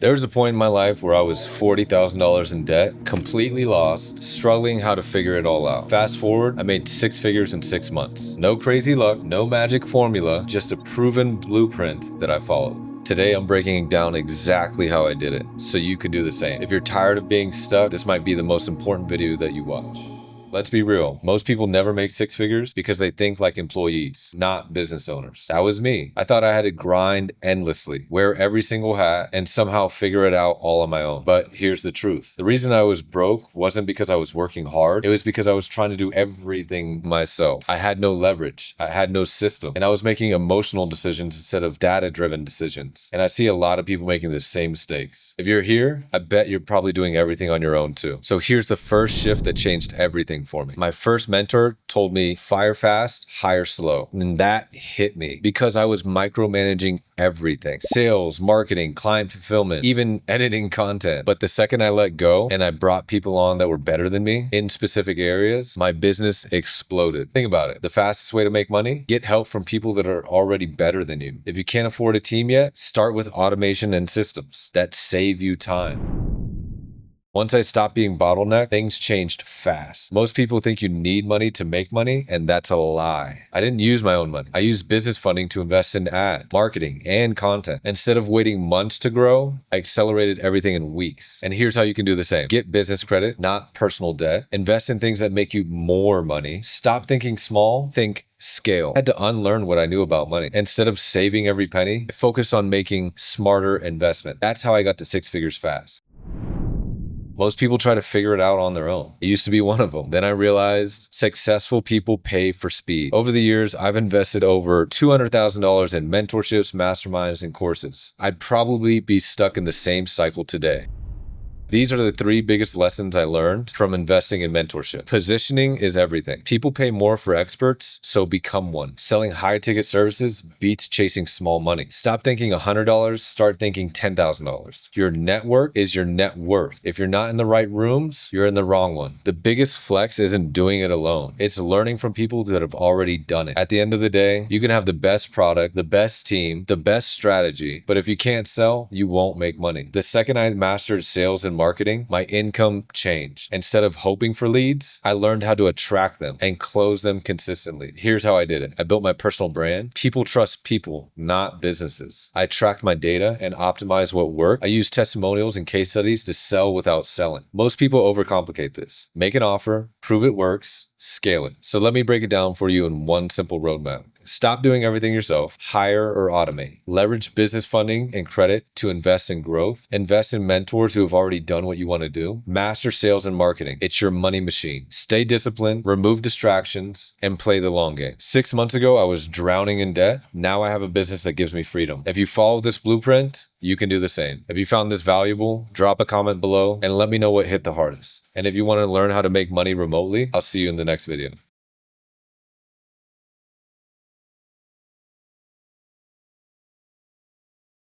There was a point in my life where I was $40,000 in debt, completely lost, struggling how to figure it all out. Fast forward, I made 6 figures in 6 months. No crazy luck, no magic formula, just a proven blueprint that I followed. Today, I'm breaking down exactly how I did it, so you could do the same. If you're tired of being stuck, this might be the most important video that you watch. Let's be real. Most people never make 6 figures because they think like employees, not business owners. That was me. I thought I had to grind endlessly, wear every single hat, and somehow figure it out all on my own. But here's the truth. The reason I was broke wasn't because I was working hard. It was because I was trying to do everything myself. I had no leverage. I had no system. And I was making emotional decisions instead of data-driven decisions. And I see a lot of people making the same mistakes. If you're here, I bet you're probably doing everything on your own too. So here's the first shift that changed everything for me. My first mentor told me fire fast, hire slow. And that hit me because I was micromanaging everything. Sales, marketing, client fulfillment, even editing content. But the second I let go and I brought people on that were better than me in specific areas, my business exploded. Think about it. The fastest way to make money, get help from people that are already better than you. If you can't afford a team yet, start with automation and systems that save you time. Once I stopped being bottlenecked, things changed fast. Most people think you need money to make money, and that's a lie. I didn't use my own money. I used business funding to invest in ads, marketing, and content. Instead of waiting months to grow, I accelerated everything in weeks. And here's how you can do the same. Get business credit, not personal debt. Invest in things that make you more money. Stop thinking small, think scale. I had to unlearn what I knew about money. Instead of saving every penny, I focused on making smarter investment. That's how I got to 6 figures fast. Most people try to figure it out on their own. I used to be one of them. Then I realized successful people pay for speed. Over the years, I've invested over $200,000 in mentorships, masterminds, and courses. I'd probably be stuck in the same cycle today. These are the 3 biggest lessons I learned from investing in mentorship. Positioning is everything. People pay more for experts, so become one. Selling high-ticket services beats chasing small money. Stop thinking $100, start thinking $10,000. Your network is your net worth. If you're not in the right rooms, you're in the wrong one. The biggest flex isn't doing it alone. It's learning from people that have already done it. At the end of the day, you can have the best product, the best team, the best strategy, but if you can't sell, you won't make money. The second I mastered sales and marketing, my income changed. Instead of hoping for leads, I learned how to attract them and close them consistently. Here's how I did it. I built my personal brand. People trust people, not businesses. I tracked my data and optimized what worked. I used testimonials and case studies to sell without selling. Most people overcomplicate this. Make an offer, prove it works, scale it. So let me break it down for you in one simple roadmap. Stop doing everything yourself. Hire or automate. Leverage business funding and credit to invest in growth. Invest in mentors who have already done what you want to do. Master sales and marketing. It's your money machine. Stay disciplined, remove distractions, and play the long game. 6 months ago, I was drowning in debt. Now I have a business that gives me freedom. If you follow this blueprint, you can do the same. If you found this valuable, drop a comment below and let me know what hit the hardest. And if you want to learn how to make money remotely, I'll see you in the next video.